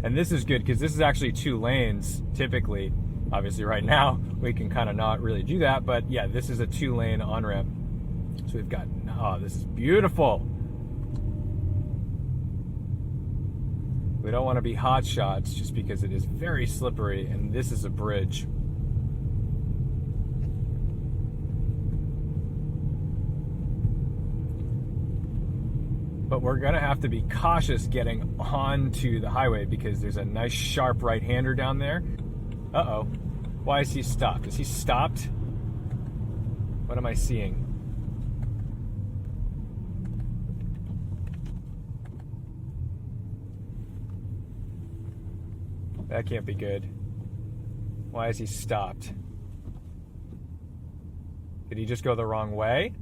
And this is good because this is actually 2 lanes typically. Obviously right now we can kind of not really do that, but yeah, this is a 2-lane on-ramp. So we've got, oh, this is beautiful. We don't want to be hot shots just because it is very slippery, and this is a bridge. But we're going to have to be cautious getting onto the highway because there's a nice sharp right-hander down there. Uh-oh. Why is he stopped? Is he stopped? What am I seeing? That can't be good. Why is he stopped? Did he just go the wrong way?